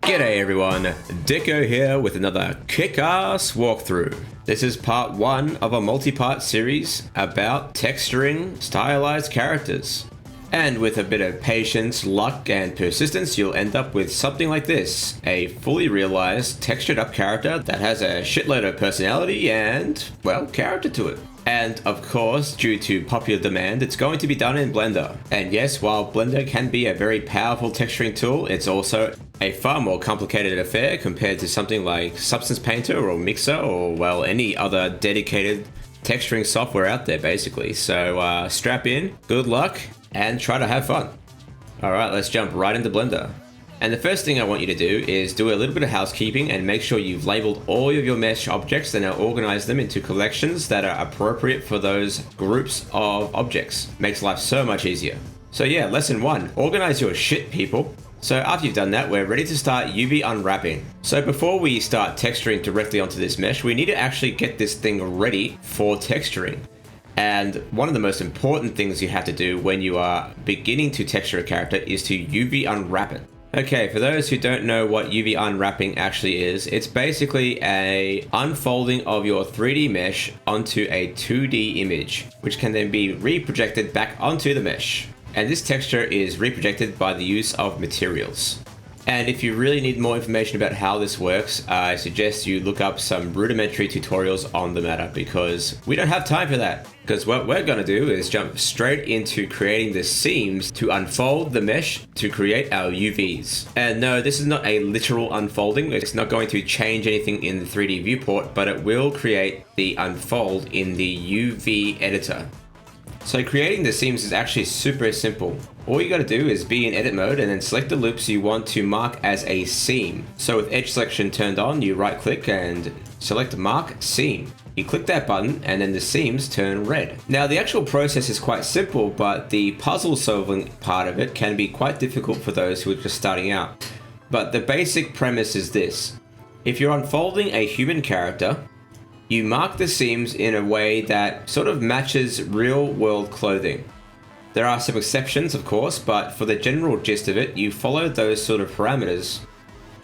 G'day everyone, Dikko here with another kick-ass walkthrough. This is part 1 of a multi-part series about texturing stylized characters. And with a bit of patience, luck, and persistence, you'll end up with something like this. A fully realized, textured up character that has a shitload of personality and, well, character to it. And of course, due to popular demand, it's going to be done in Blender. And yes, while Blender can be a very powerful texturing tool, it's also a far more complicated affair compared to something like Substance Painter or Mixer or, well, any other dedicated texturing software out there, basically. So strap in, good luck, and try to have fun. Alright, let's jump right into Blender. And the first thing I want you to do is do a little bit of housekeeping and make sure you've labeled all of your mesh objects and now organize them into collections that are appropriate for those groups of objects. Makes life so much easier. So yeah, lesson 1, organize your shit, people. So after you've done that, we're ready to start UV unwrapping. So before we start texturing directly onto this mesh, we need to actually get this thing ready for texturing. And one of the most important things you have to do when you are beginning to texture a character is to UV unwrap it. Okay, for those who don't know what UV unwrapping actually is, it's basically a unfolding of your 3D mesh onto a 2D image, which can then be reprojected back onto the mesh. And this texture is reprojected by the use of materials. And if you really need more information about how this works, I suggest you look up some rudimentary tutorials on the matter because we don't have time for that. Because what we're going to do is jump straight into creating the seams to unfold the mesh to create our UVs. And no, this is not a literal unfolding. It's not going to change anything in the 3D viewport, but it will create the unfold in the UV editor. So creating the seams is actually super simple. All you got to do is be in edit mode and then select the loops you want to mark as a seam. So with edge selection turned on, you right click and select mark seam. You click that button and then the seams turn red. Now the actual process is quite simple, but the puzzle solving part of it can be quite difficult for those who are just starting out. But the basic premise is this. If you're unfolding a human character, you mark the seams in a way that sort of matches real world clothing. There are some exceptions, of course, but for the general gist of it, you follow those sort of parameters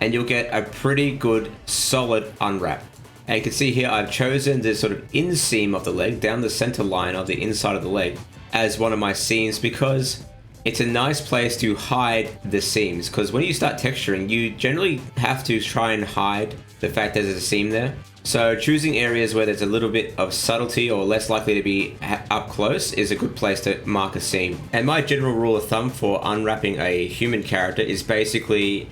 and you'll get a pretty good solid unwrap. And you can see here I've chosen the sort of inseam of the leg down the center line of the inside of the leg as one of my seams because it's a nice place to hide the seams. Because when you start texturing, you generally have to try and hide the fact that there's a seam there. So choosing areas where there's a little bit of subtlety or less likely to be up close is a good place to mark a seam. And my general rule of thumb for unwrapping a human character is basically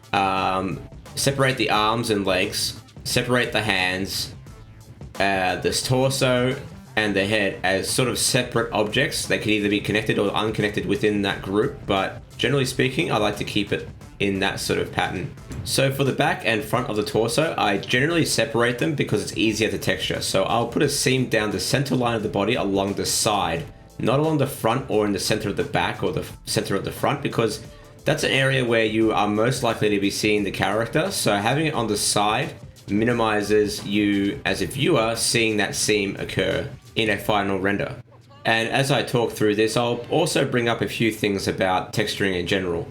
separate the arms and legs, separate the hands, this torso and the head as sort of separate objects. They can either be connected or unconnected within that group, but generally speaking, I like to keep it in that sort of pattern. So for the back and front of the torso, I generally separate them because it's easier to texture. So I'll put a seam down the center line of the body along the side, not along the front or in the center of the back or the center of the front, because that's an area where you are most likely to be seeing the character. So having it on the side minimizes you as a viewer seeing that seam occur in a final render. And as I talk through this, I'll also bring up a few things about texturing in general.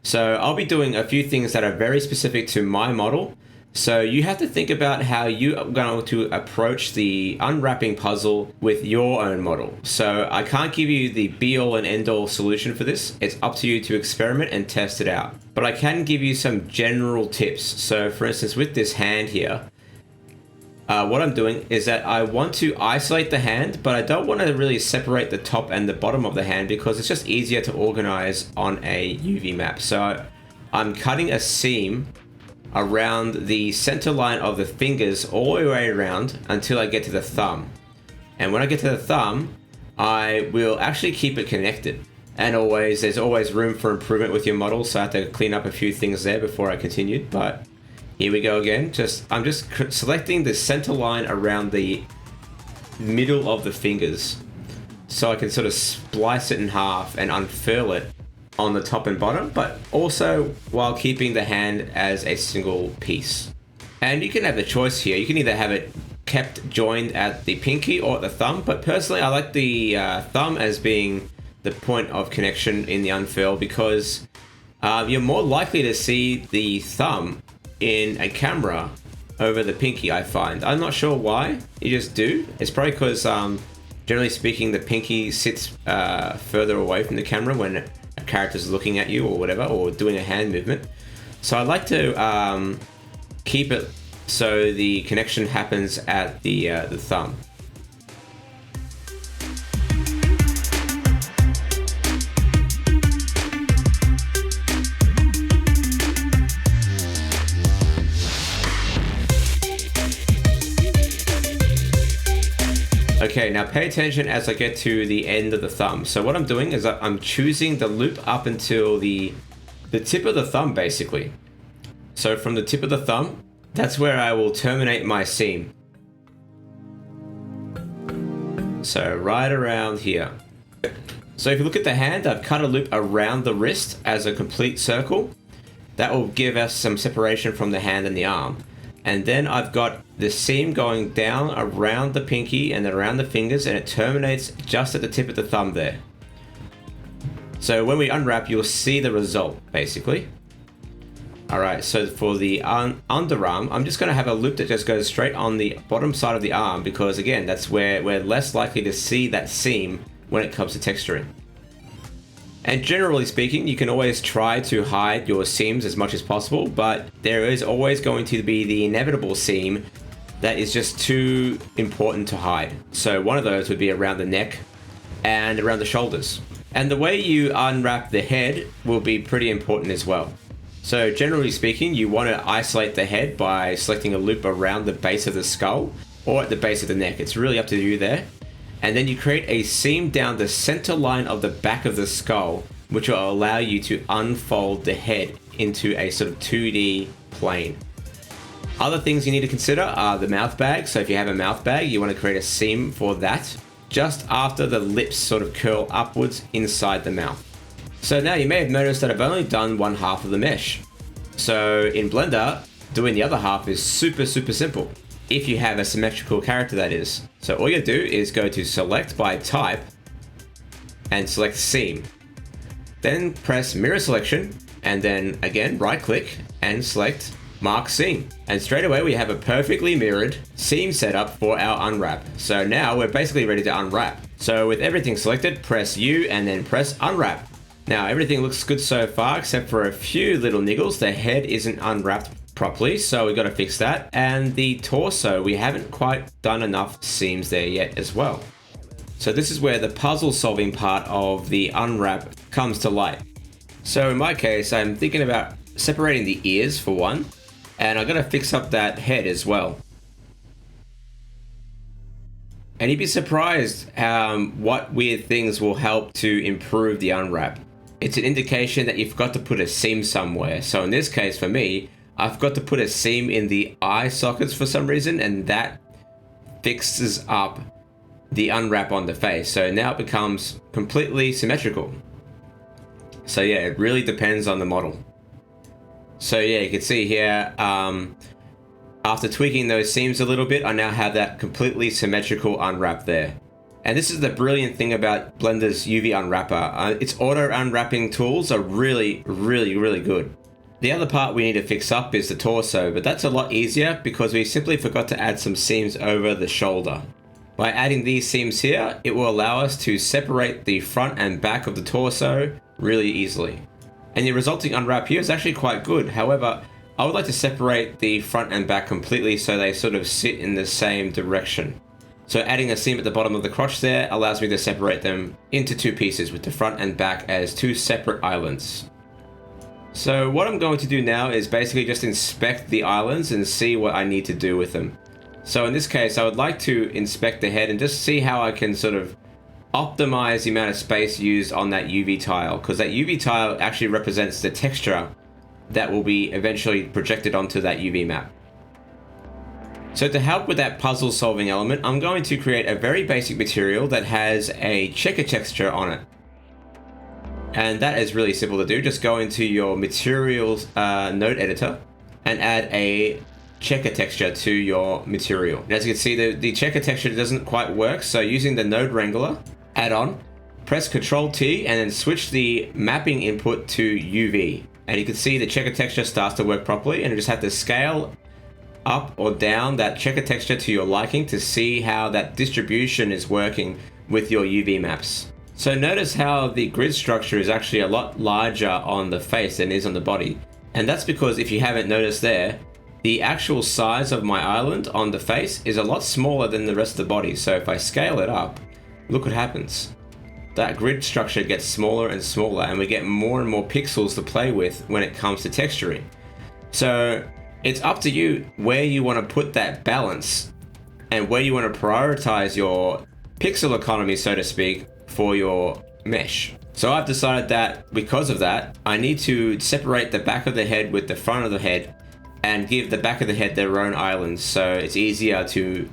So I'll be doing a few things that are very specific to my model. So you have to think about how you are going to approach the unwrapping puzzle with your own model. So I can't give you the be-all and end-all solution for this. It's up to you to experiment and test it out. But I can give you some general tips. So for instance, with this hand here, what I'm doing is that I want to isolate the hand, but I don't want to really separate the top and the bottom of the hand because it's just easier to organize on a UV map. So I'm cutting a seam around the center line of the fingers all the way around until I get to the thumb. And when I get to the thumb, I will actually keep it connected. And there's always room for improvement with your model, so I have to clean up a few things there before I continued, but here we go again. I'm just selecting the center line around the middle of the fingers so I can sort of splice it in half and unfurl it on the top and bottom, but also while keeping the hand as a single piece. And you can have a choice here. You can either have it kept joined at the pinky or at the thumb, but personally I like the thumb as being the point of connection in the unfurl because you're more likely to see the thumb in a camera over the pinky, I find. I'm not sure why, you just do. It's probably because, generally speaking, the pinky sits further away from the camera when a character's looking at you or whatever, or doing a hand movement. So I like to keep it so the connection happens at the thumb. Okay, now pay attention as I get to the end of the thumb. So what I'm doing is I'm choosing the loop up until the tip of the thumb, basically. So from the tip of the thumb, that's where I will terminate my seam. So right around here. So if you look at the hand, I've cut a loop around the wrist as a complete circle. That will give us some separation from the hand and the arm. And then I've got the seam going down around the pinky and then around the fingers, and it terminates just at the tip of the thumb there. So when we unwrap, you'll see the result, basically. Alright, so for the underarm, I'm just going to have a loop that just goes straight on the bottom side of the arm, because again, that's where we're less likely to see that seam when it comes to texturing. And generally speaking, you can always try to hide your seams as much as possible, but there is always going to be the inevitable seam that is just too important to hide. So one of those would be around the neck and around the shoulders. And the way you unwrap the head will be pretty important as well. So generally speaking, you want to isolate the head by selecting a loop around the base of the skull or at the base of the neck. It's really up to you there. And then you create a seam down the center line of the back of the skull, which will allow you to unfold the head into a sort of 2D plane. Other things you need to consider are the mouth bag. So if you have a mouth bag, you want to create a seam for that just after the lips sort of curl upwards inside the mouth. So now you may have noticed that I've only done one half of the mesh. So in Blender, doing the other half is super simple. If you have a symmetrical character, that is. So all you do is go to select by type and select seam. Then press mirror selection and then again right click and select mark seam. And straight away we have a perfectly mirrored seam setup for our unwrap. So now we're basically ready to unwrap. So with everything selected, press U and then press unwrap. Now everything looks good so far except for a few little niggles. The head isn't unwrapped properly, so we've got to fix that. And the torso, we haven't quite done enough seams there yet as well. So this is where the puzzle solving part of the unwrap comes to light. So in my case, I'm thinking about separating the ears for one, and I'm going to fix up that head as well. And you'd be surprised what weird things will help to improve the unwrap. It's an indication that you forgot to put a seam somewhere. So in this case for me, I've got to put a seam in the eye sockets for some reason, and that fixes up the unwrap on the face. So now it becomes completely symmetrical. So yeah, it really depends on the model. So yeah, you can see here, after tweaking those seams a little bit, I now have that completely symmetrical unwrap there. And this is the brilliant thing about Blender's UV Unwrapper. Its auto unwrapping tools are really good. The other part we need to fix up is the torso, but that's a lot easier because we simply forgot to add some seams over the shoulder. By adding these seams here, it will allow us to separate the front and back of the torso really easily. And the resulting unwrap here is actually quite good. However, I would like to separate the front and back completely so they sort of sit in the same direction. So adding a seam at the bottom of the crotch there allows me to separate them into two pieces with the front and back as two separate islands. So what I'm going to do now is basically just inspect the islands and see what I need to do with them. So in this case, I would like to inspect the head and just see how I can sort of optimize the amount of space used on that UV tile, because that UV tile actually represents the texture that will be eventually projected onto that UV map. So to help with that puzzle solving element, I'm going to create a very basic material that has a checker texture on it. And that is really simple to do. Just go into your materials node editor and add a checker texture to your material. And as you can see, the checker texture doesn't quite work. So using the node wrangler add-on, press Ctrl T and then switch the mapping input to UV. and you can see the checker texture starts to work properly, and you just have to scale up or down that checker texture to your liking to see how that distribution is working with your UV maps. So notice how the grid structure is actually a lot larger on the face than it is on the body. And that's because, if you haven't noticed there, the actual size of my island on the face is a lot smaller than the rest of the body. So if I scale it up, look what happens. That grid structure gets smaller and smaller, and we get more and more pixels to play with when it comes to texturing. So it's up to you where you want to put that balance and where you want to prioritize your pixel economy, so to speak, for your mesh. So I've decided that because of that, I need to separate the back of the head with the front of the head and give the back of the head their own islands, so it's easier to,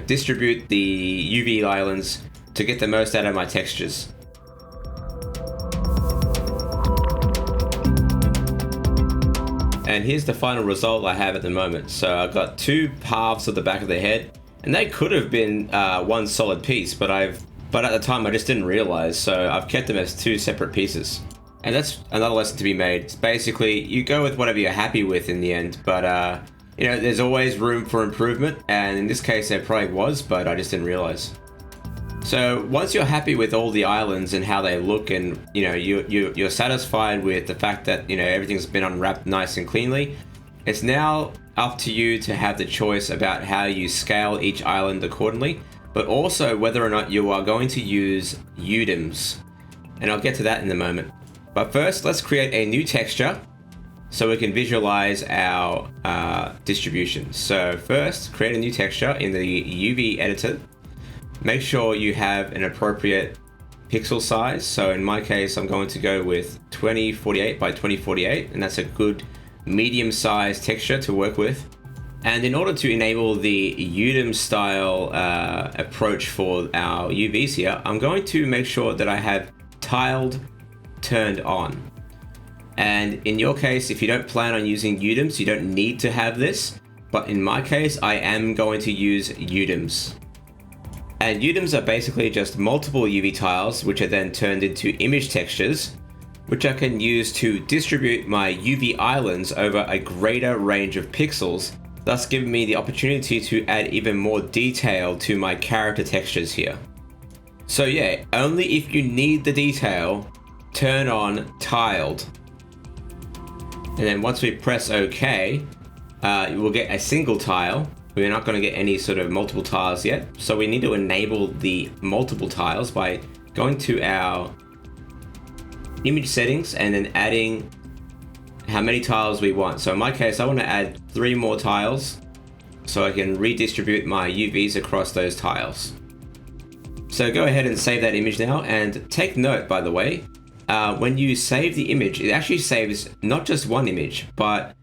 distribute the UV islands to get the most out of my textures. And here's the final result I have at the moment. So I've got two halves of the back of the head, and they could have been one solid piece, but at the time I just didn't realize, so I've kept them as two separate pieces. And that's another lesson to be made. It's basically, you go with whatever you're happy with in the end, but there's always room for improvement, and in this case there probably was, but I just didn't realize. So once you're happy with all the islands and how they look, and you're satisfied with the fact that everything's been unwrapped nice and cleanly, it's now up to you to have the choice about how you scale each island accordingly, but also whether or not you are going to use UDIMs. And I'll get to that in a moment. But first, let's create a new texture so we can visualize our distribution. So first, create a new texture in the UV editor. Make sure you have an appropriate pixel size. So in my case, I'm going to go with 2048 by 2048, and that's a good medium-sized texture to work with. And in order to enable the UDIM style approach for our UVs here, I'm going to make sure that I have tiled turned on. And in your case, if you don't plan on using UDIMs, you don't need to have this. But in my case, I am going to use UDIMs. And UDIMs are basically just multiple UV tiles, which are then turned into image textures, which I can use to distribute my UV islands over a greater range of pixels, thus giving me the opportunity to add even more detail to my character textures here. So yeah, only if you need the detail, turn on tiled. And then once we press OK, we'll get a single tile. We're not going to get any sort of multiple tiles yet. So we need to enable the multiple tiles by going to our image settings and then adding how many tiles we want. So in my case, I want to add 3 more tiles so I can redistribute my UVs across those tiles. So go ahead and save that image now, and take note, by the way, when you save the image, it actually saves not just one image, but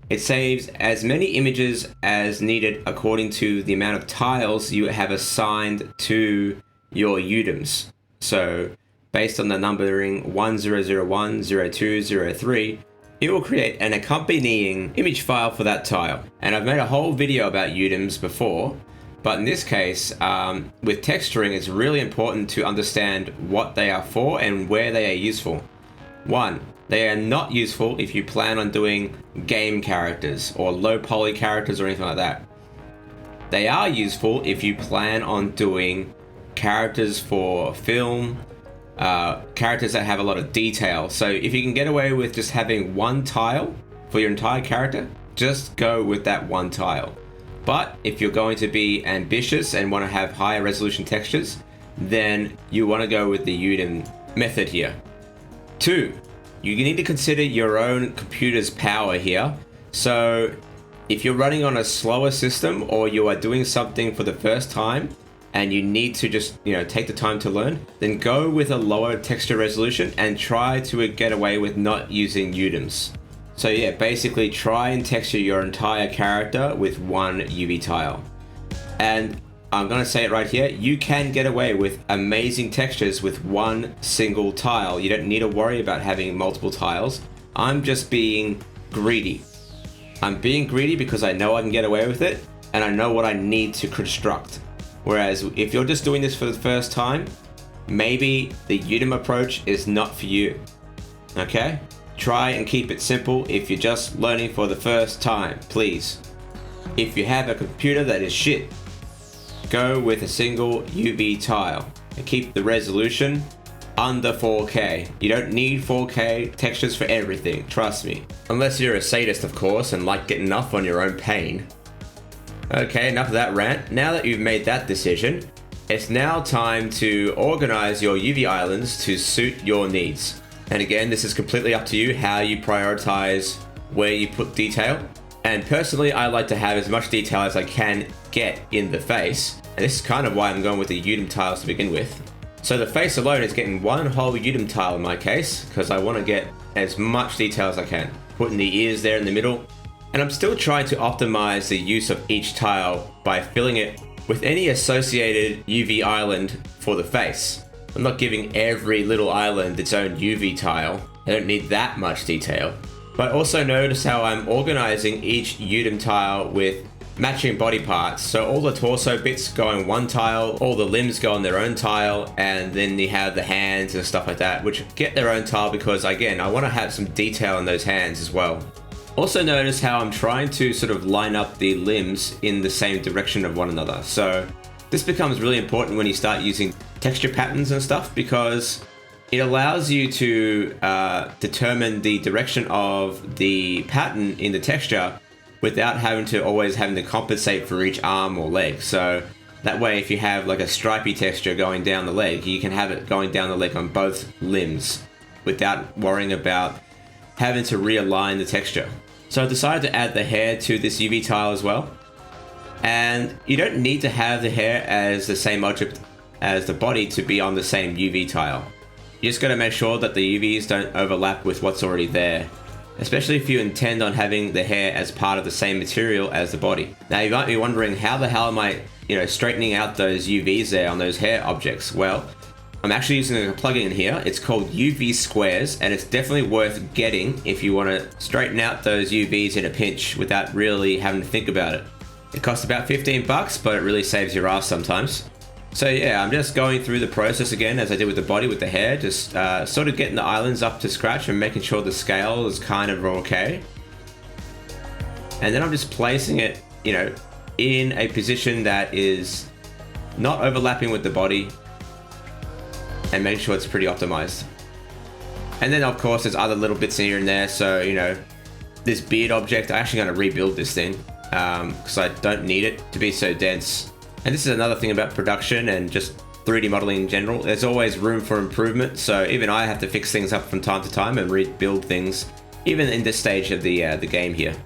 it saves as many images as needed according to the amount of tiles you have assigned to your UDIMs. So based on the numbering 1001, 02, 03, it will create an accompanying image file for that tile. And I've made a whole video about UDIMs before, but in this case, with texturing, it's really important to understand what they are for and where they are useful. 1, they are not useful if you plan on doing game characters or low poly characters or anything like that. They are useful if you plan on doing characters for film, characters that have a lot of detail. So if you can get away with just having one tile for your entire character, just go with that one tile. But if you're going to be ambitious and want to have higher resolution textures, then you want to go with the UDIM method here. 2, you need to consider your own computer's power here. So if you're running on a slower system, or you are doing something for the first time and you need to just take the time to learn, then go with a lower texture resolution and try to get away with not using UDIMs. So yeah, basically try and texture your entire character with one UV tile. And I'm gonna say it right here, you can get away with amazing textures with one single tile. You don't need to worry about having multiple tiles. I'm just being greedy. I'm being greedy because I know I can get away with it, and I know what I need to construct. Whereas if you're just doing this for the first time, maybe the UDIM approach is not for you. Okay? try and keep it simple if you're just learning for the first time, please. If you have a computer that is shit, go with a single UV tile and keep the resolution under 4K. You don't need 4K textures for everything, trust me. Unless you're a sadist, of course, and like getting off on your own pain. Okay, enough of that rant. Now that you've made that decision, it's now time to organize your UV islands to suit your needs. And again, this is completely up to you how you prioritize where you put detail. And personally, I like to have as much detail as I can get in the face. And this is kind of why I'm going with the UNWRAP tiles to begin with. So the face alone is getting one whole UNWRAP tile in my case, because I want to get as much detail as I can. Putting the ears there in the middle. And I'm still trying to optimize the use of each tile by filling it with any associated UV island for the face. I'm not giving every little island its own UV tile. I don't need that much detail. But also notice how I'm organizing each UNWRAP tile with matching body parts. So all the torso bits go on one tile, all the limbs go on their own tile, and then you have the hands and stuff like that, which get their own tile because, again, I want to have some detail in those hands as well. Also notice how I'm trying to sort of line up the limbs in the same direction of one another. So this becomes really important when you start using texture patterns and stuff, because it allows you to determine the direction of the pattern in the texture without having to compensate for each arm or leg. So that way, if you have like a stripy texture going down the leg, you can have it going down the leg on both limbs without worrying about having to realign the texture. So I decided to add the hair to this UV tile as well. And you don't need to have the hair as the same object as the body to be on the same UV tile. You just got to make sure that the UVs don't overlap with what's already there, especially if you intend on having the hair as part of the same material as the body. Now you might be wondering, how the hell am I, straightening out those UVs there on those hair objects? Well, I'm actually using a plugin here. It's called UV Squares, and it's definitely worth getting if you want to straighten out those UVs in a pinch without really having to think about it. It costs about 15 bucks, but it really saves your ass sometimes. So yeah, I'm just going through the process again as I did with the body with the hair, just sort of getting the islands up to scratch and making sure the scale is kind of okay. And then I'm just placing it, in a position that is not overlapping with the body and making sure it's pretty optimized. And then of course there's other little bits here and there. So, this beard object, I'm actually going to rebuild this thing because I don't need it to be so dense. And this is another thing about production and just 3D modeling in general. There's always room for improvement. So even I have to fix things up from time to time and rebuild things, even in this stage of the game here.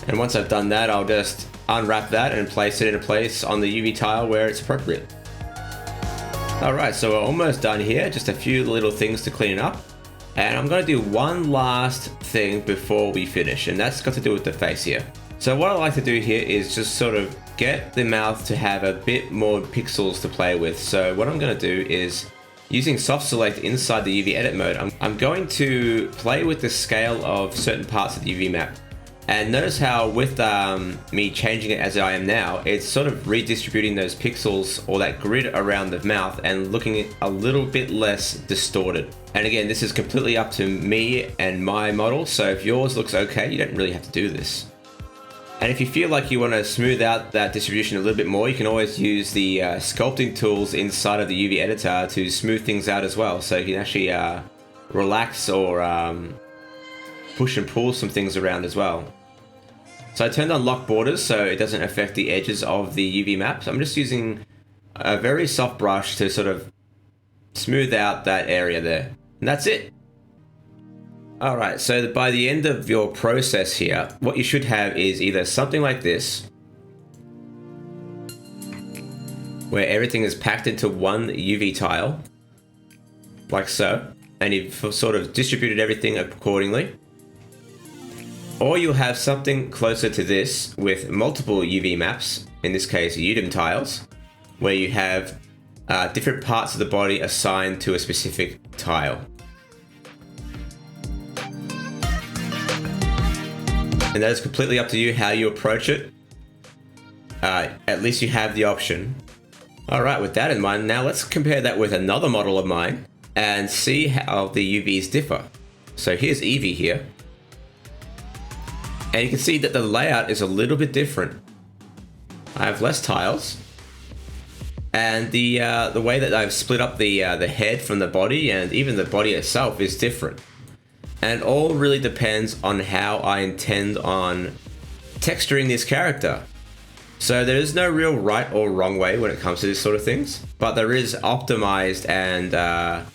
And once I've done that, I'll just unwrap that and place it in a place on the UV tile where it's appropriate. Alright, so we're almost done here. Just a few little things to clean up. And I'm going to do one last thing before we finish, and that's got to do with the face here. So what I like to do here is just sort of get the mouth to have a bit more pixels to play with. So what I'm going to do is, using soft select inside the UV edit mode, I'm going to play with the scale of certain parts of the UV map. And notice how with me changing it as I am now, it's sort of redistributing those pixels or that grid around the mouth and looking a little bit less distorted. And again, this is completely up to me and my model. So if yours looks okay, you don't really have to do this. And if you feel like you want to smooth out that distribution a little bit more, you can always use the sculpting tools inside of the UV editor to smooth things out as well. So you can actually relax or push and pull some things around as well. So I turned on lock borders so it doesn't affect the edges of the UV map. So I'm just using a very soft brush to sort of smooth out that area there. And that's it. Alright, so by the end of your process here, what you should have is either something like this, where everything is packed into one UV tile, like so, and you've sort of distributed everything accordingly. Or you'll have something closer to this with multiple UV maps, in this case UNWRAP tiles, where you have different parts of the body assigned to a specific tile. And that is completely up to you how you approach it. At least you have the option. Alright, with that in mind, now let's compare that with another model of mine and see how the UVs differ. So here's Eevee here. And you can see that the layout is a little bit different. I have less tiles. And the way that I've split up the head from the body and even the body itself is different. And it all really depends on how I intend on texturing this character. So there is no real right or wrong way when it comes to this sort of things, but there is optimized and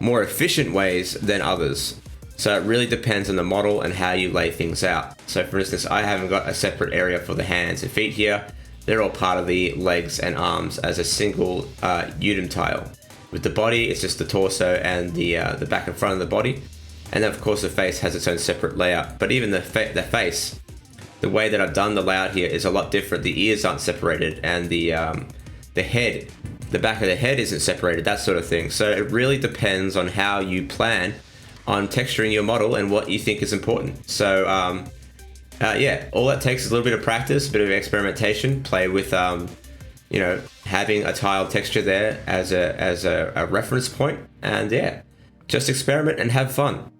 more efficient ways than others. So it really depends on the model and how you lay things out. So for instance, I haven't got a separate area for the hands and feet here. They're all part of the legs and arms as a single UDIM tile. With the body, it's just the torso and the back and front of the body. And then of course the face has its own separate layout. But even the face, the way that I've done the layout here is a lot different. The ears aren't separated, and the head, the back of the head isn't separated, that sort of thing. So it really depends on how you plan on texturing your model and what you think is important. So yeah, all that takes is a little bit of practice, a bit of experimentation, play with you know, having a tile texture there as a reference point, and yeah, just experiment and have fun.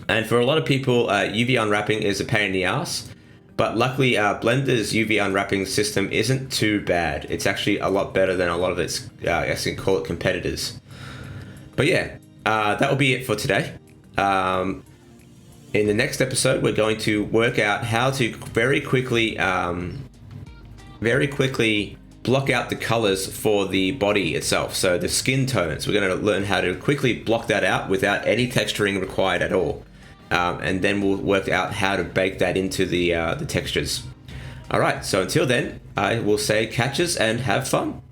And for a lot of people, UV unwrapping is a pain in the ass, but luckily Blender's UV unwrapping system isn't too bad. It's actually a lot better than a lot of its, I guess you can call it, competitors. But yeah, that will be it for today. In the next episode, we're going to work out how to very quickly block out the colors for the body itself. So the skin tones, we're going to learn how to quickly block that out without any texturing required at all. And then we'll work out how to bake that into the textures. All right, so until then, I will say catches and have fun.